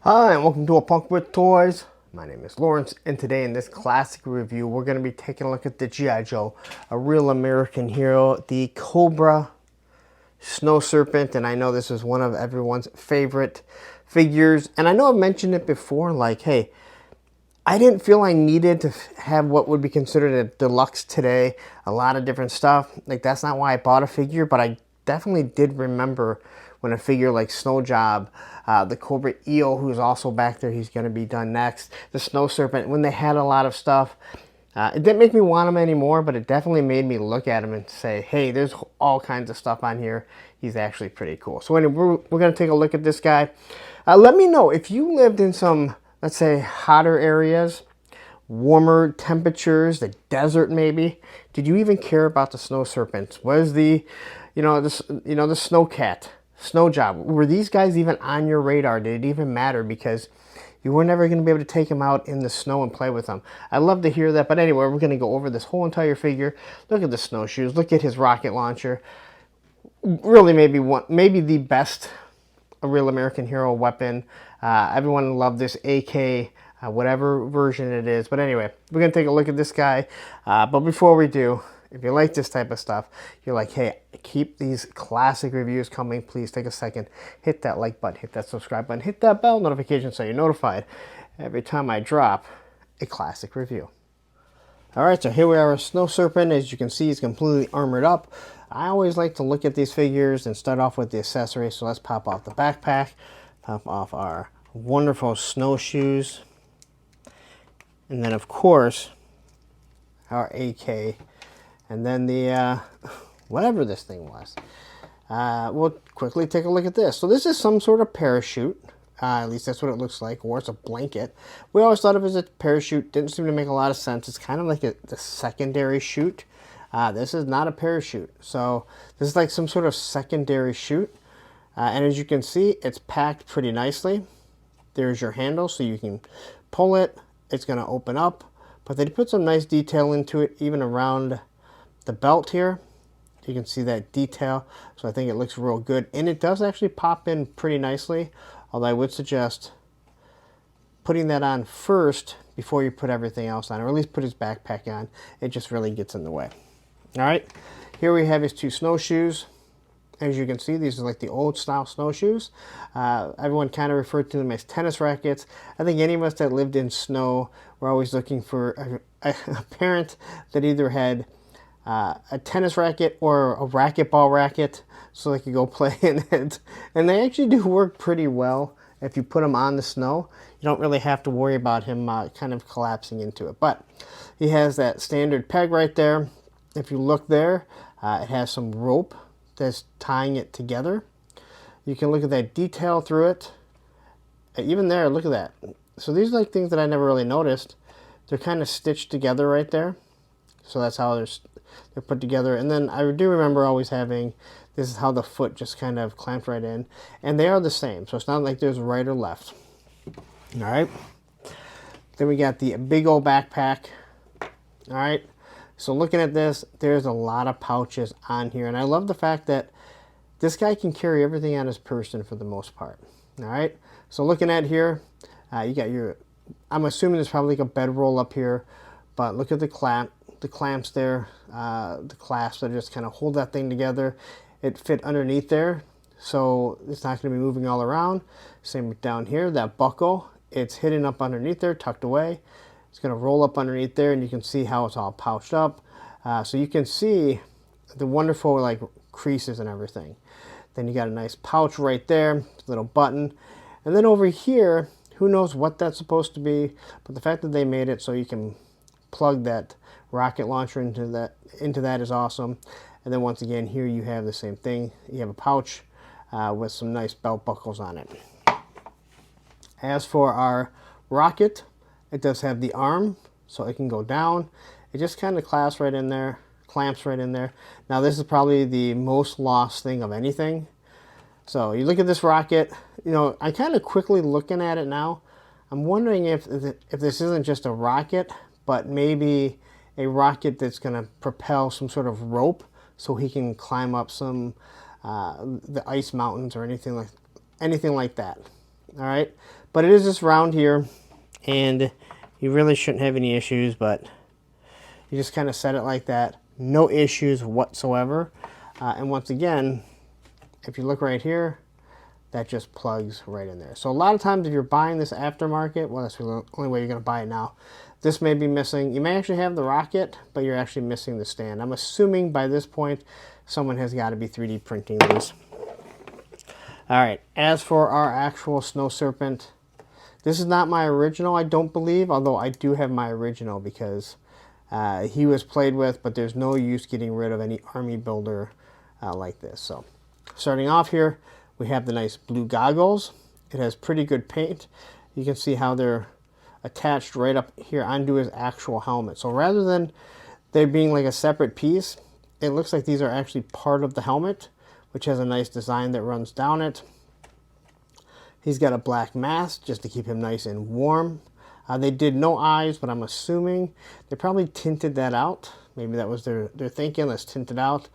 Hi, and welcome to A Punk with Toys. My name is Lawrence, and today in this classic review, we're going to be taking a look at the G.I. Joe, a real American hero, the Cobra Snow Serpent. And I know this is one of everyone's favorite figures. And I know I've mentioned it before, like, hey, I didn't feel I needed to have what would be considered a deluxe today. A lot of different stuff. Like, that's not why I bought a figure, but I definitely did remember when a figure like Snow Job, the Cobra Eel, who's also back there, he's going to be done next, the Snow Serpent, when they had a lot of stuff. It didn't make me want him anymore, but it definitely made me look at him and say, hey, there's all kinds of stuff on here. He's actually pretty cool. So anyway, we're going to take a look at this guy. Let me know if you lived in some, let's say, hotter areas, warmer temperatures, the desert maybe. Did you even care about the Snow Serpent? Was the, the Snow Cat, Snow Job, were these guys even on your radar? Did it even matter? Because you were never going to be able to take them out in the snow and play with them. I'd love to hear that. But anyway, we're going to go over this whole entire figure. Look at the snowshoes. Look at his rocket launcher. Really, maybe the best a real American hero weapon. Everyone loved this AK, whatever version it is. But anyway, we're going to take a look at this guy. But before we do, if you like this type of stuff, you're like, hey, keep these classic reviews coming. Please take a second, hit that like button, hit that subscribe button, hit that bell notification so you're notified every time I drop a classic review. All right, so here we are with Snow Serpent. As you can see, he's completely armored up. I always like to look at these figures and start off with the accessories. So let's pop off the backpack, pop off our wonderful snowshoes, and then of course our AK, and then the whatever this thing was. We'll quickly take a look at this. So this is some sort of parachute. At least that's what it looks like, or it's a blanket. We always thought of it as a parachute. Didn't seem to make a lot of sense. It's kind of like the secondary chute. This is not a parachute. So this is like some sort of secondary chute. And as you can see, it's packed pretty nicely. There's your handle, so you can pull it. It's going to open up. But they put some nice detail into it, even around the belt here. You can see that detail. So I think it looks real good. And it does actually pop in pretty nicely. Although I would suggest putting that on first before you put everything else on, or at least put his backpack on. It just really gets in the way. All right, here we have his two snowshoes. As you can see, these are like the old style snowshoes. Everyone kind of referred to them as tennis rackets. I think any of us that lived in snow were always looking for a parent that either had a tennis racket or a racquetball racket so they could go play in it. And they actually do work pretty well. If you put them on the snow, you don't really have to worry about him kind of collapsing into it. But he has that standard peg right there. If you look there, it has some rope that's tying it together. You can look at that detail through it. Even there, look at that. So these are like things that I never really noticed. They're kind of stitched together right there. So that's how they're put together. And then I do remember always having, this is how the foot just kind of clamped right in. And they are the same, so it's not like there's right or left. All right. Then we got the big old backpack. All right. So looking at this, there's a lot of pouches on here. And I love the fact that this guy can carry everything on his person for the most part. All right. So looking at here, you got your, I'm assuming there's probably like a bedroll up here, but look at the clamps there, the clasps that just kind of hold that thing together. It fit underneath there, so it's not going to be moving all around. Same down here, that buckle, it's hidden up underneath there, tucked away. It's going to roll up underneath there, and you can see how it's all pouched up. So you can see the wonderful like creases and everything. Then you got a nice pouch right there, little button. And then over here, who knows what that's supposed to be, but the fact that they made it so you can plug that rocket launcher into that is awesome. And then once again, here you have the same thing. You have a pouch with some nice belt buckles on it. As for our rocket, it does have the arm, so it can go down. It just kind of clamps right in there. Now this is probably the most lost thing of anything. So you look at this rocket, you know, I kind of quickly looking at it now, I'm wondering if this isn't just a rocket, but maybe a rocket that's going to propel some sort of rope so he can climb up some the ice mountains or anything like that. All right, but it is just round here, and you really shouldn't have any issues, but you just kind of set it like that. No issues whatsoever. And once again, if you look right here, that just plugs right in there. So a lot of times if you're buying this aftermarket, well, that's the only way you're going to buy it now. This may be missing. You may actually have the rocket, but you're actually missing the stand. I'm assuming by this point, someone has got to be 3D printing these. All right, as for our actual Snow Serpent, this is not my original, I don't believe, although I do have my original because he was played with, but there's no use getting rid of any army builder like this. So starting off here, we have the nice blue goggles. It has pretty good paint. You can see how they're attached right up here onto his actual helmet. So rather than they being like a separate piece, it looks like these are actually part of the helmet, which has a nice design that runs down it. He's got a black mask just to keep him nice and warm. They did no eyes, but I'm assuming they probably tinted that out. Maybe that was their thinking, let's tint it out.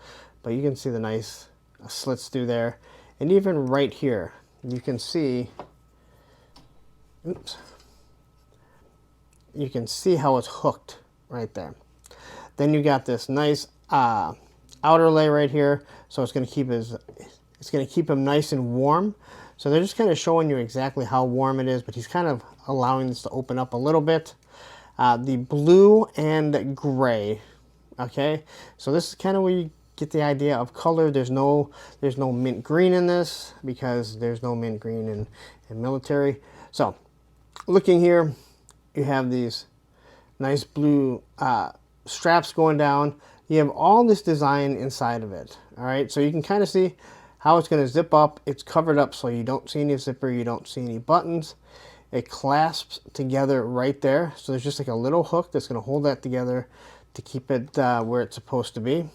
But you can see the nice slits through there. And even right here, you can see, oops, you can see how it's hooked right there. Then you got this nice outer lay right here, so it's going to keep him nice and warm. So they're just kind of showing you exactly how warm it is, but he's kind of allowing this to open up a little bit. The blue and gray, okay? So this is kind of where you get the idea of color. There's no mint green in this because there's no mint green in military. So looking here, you have these nice blue straps going down. You have all this design inside of it, all right? So you can kind of see how it's going to zip up. It's covered up so you don't see any zipper, you don't see any buttons. It clasps together right there. So there's just like a little hook that's going to hold that together to keep it where it's supposed to be.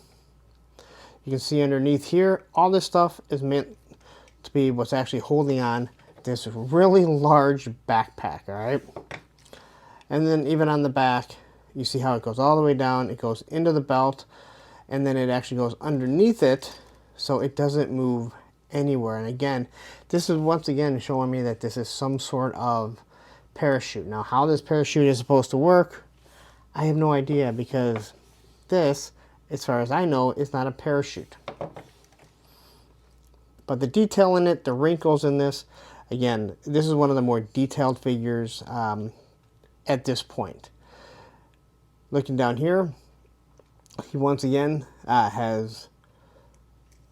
You can see underneath here, all this stuff is meant to be what's actually holding on this really large backpack, all right? And then even on the back, you see how it goes all the way down. It goes into the belt, and then it actually goes underneath it, so it doesn't move anywhere. And again, this is once again showing me that this is some sort of parachute. Now, how this parachute is supposed to work, I have no idea, because this, as far as I know, is not a parachute. But the detail in it, the wrinkles in this, again, this is one of the more detailed figures at this point. Looking down here, he once again has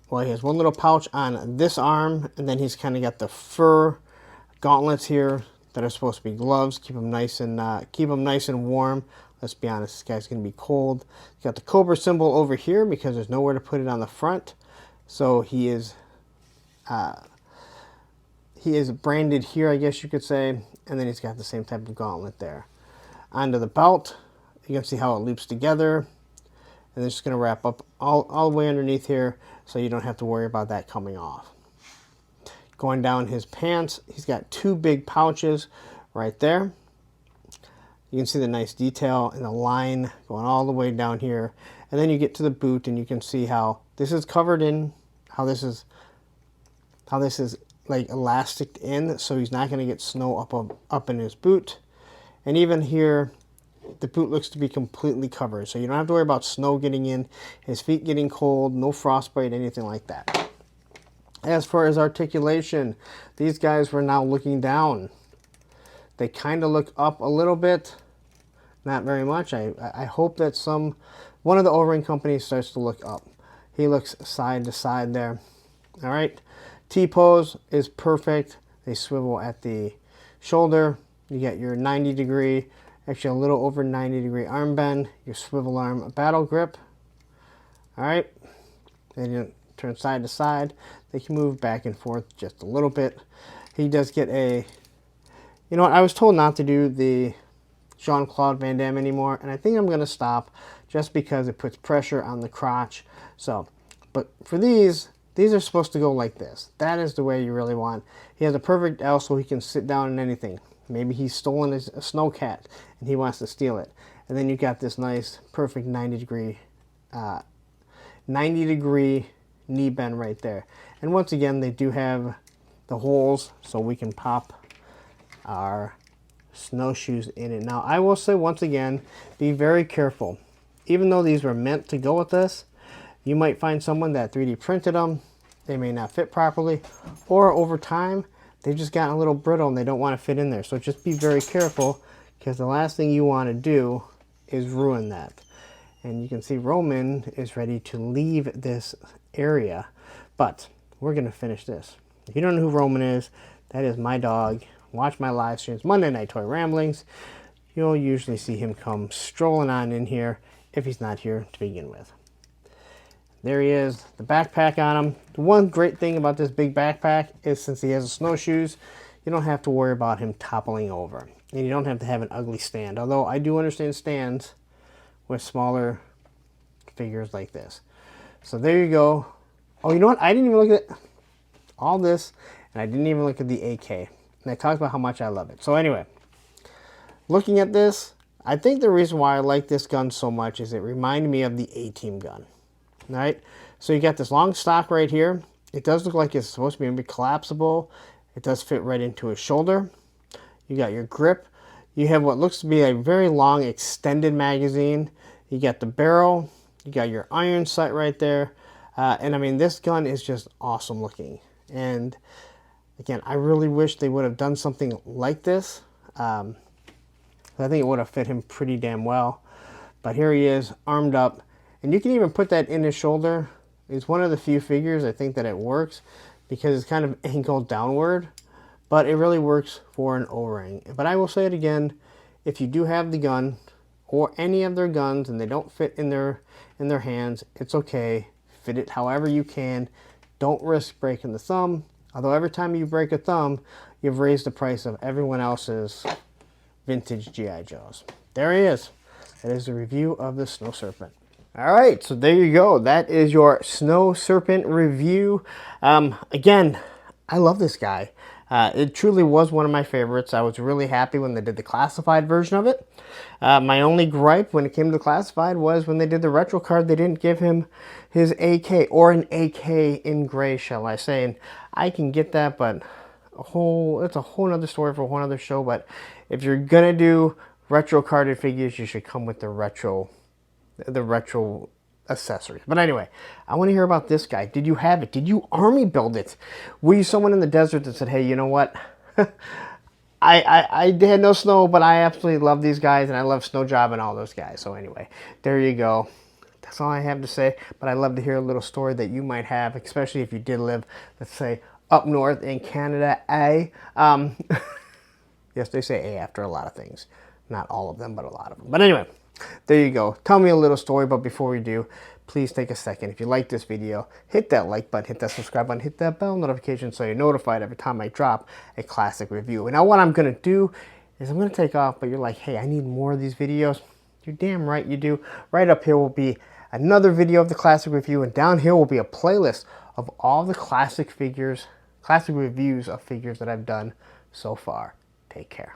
one little pouch on this arm, and then he's kind of got the fur gauntlets here that are supposed to be gloves. Keep him nice and warm. Let's be honest, this guy's going to be cold. He's got the Cobra symbol over here because there's nowhere to put it on the front. So he is branded here, I guess you could say, and then he's got the same type of gauntlet there. Onto the belt, you can see how it loops together, and it's just going to wrap up all the way underneath here, so you don't have to worry about that coming off. Going down his pants, he's got two big pouches right there. You can see the nice detail and the line going all the way down here. And then you get to the boot, and you can see how this is covered in, how this is like elastic in, so he's not going to get snow up in his boot. And even here, the boot looks to be completely covered, so you don't have to worry about snow getting in, his feet getting cold, no frostbite, anything like that. As far as articulation, these guys were now looking down. They kind of look up a little bit, not very much. I hope that one of the O-ring companies starts to look up. He looks side to side there. All right, T-pose is perfect. They swivel at the shoulder. You get your 90 degree, actually a little over 90 degree arm bend, your swivel arm battle grip. All right, then you turn side to side. They can move back and forth just a little bit. He does get a, you know what, I was told not to do the Jean-Claude Van Damme anymore, and I think I'm going to stop just because it puts pressure on the crotch. So, but for these are supposed to go like this. That is the way you really want. He has a perfect L so he can sit down in anything. Maybe he's stolen a snowcat and he wants to steal it. And then you got this nice, perfect 90 degree knee bend right there. And once again, they do have the holes so we can pop our snowshoes in it. Now, I will say once again, be very careful. Even though these were meant to go with this, you might find someone that 3D printed them. They may not fit properly, or over time, they've just gotten a little brittle and they don't want to fit in there. So just be very careful, because the last thing you want to do is ruin that. And you can see Roman is ready to leave this area, but we're going to finish this. If you don't know who Roman is, that is my dog. Watch my live streams, Monday Night Toy Ramblings. You'll usually see him come strolling on in here if he's not here to begin with. There he is, the backpack on him. The one great thing about this big backpack is since he has the snowshoes, you don't have to worry about him toppling over. And you don't have to have an ugly stand. Although I do understand stands with smaller figures like this. So there you go. Oh, you know what? I didn't even look at all this, and I didn't even look at the AK. And I talked about how much I love it. So anyway, looking at this, I think the reason why I like this gun so much is it reminded me of the A-Team gun. All right? So you got this long stock right here. It does look like it's supposed to be collapsible. It does fit right into his shoulder. You got your grip. You have what looks to be a very long extended magazine. You got the barrel. You got your iron sight right there. And I mean, this gun is just awesome looking. And again, I really wish they would have done something like this. I think it would have fit him pretty damn well. But here he is, armed up. And you can even put that in his shoulder. It's one of the few figures I think that it works because it's kind of angled downward. But it really works for an O-ring. But I will say it again, if you do have the gun or any of their guns and they don't fit in their hands, it's okay. Fit it however you can. Don't risk breaking the thumb. Although every time you break a thumb, you've raised the price of everyone else's vintage G.I. Joes. There he is. That is a review of the Snow Serpent. All right, so there you go. That is your Snow Serpent review. Again, I love this guy. It truly was one of my favorites. I was really happy when they did the classified version of it. My only gripe when it came to the classified was when they did the retro card, they didn't give him his AK, or an AK in gray, shall I say. And I can get that, but it's a whole nother story for a whole other show. But if you're gonna do retro carded figures, you should come with the retro accessories. But anyway, I want to hear about this guy. Did you have it? Did you army build it? Were you someone in the desert that said, hey, you know what? I had no snow, but I absolutely love these guys, and I love Snow Job and all those guys. So anyway, there you go. That's all I have to say. But I'd love to hear a little story that you might have, especially if you did live, let's say, up north in Canada. Yes, they say A after a lot of things. Not all of them, but a lot of them. But anyway, there you go. Tell me a little story, but before we do, please take a second. If you like this video, hit that like button, hit that subscribe button, hit that bell notification so you're notified every time I drop a classic review. And now what I'm going to do is I'm going to take off, but you're like, hey, I need more of these videos. You're damn right you do. Right up here will be another video of the classic review, and down here will be a playlist of all the classic reviews of figures that I've done so far. Take care.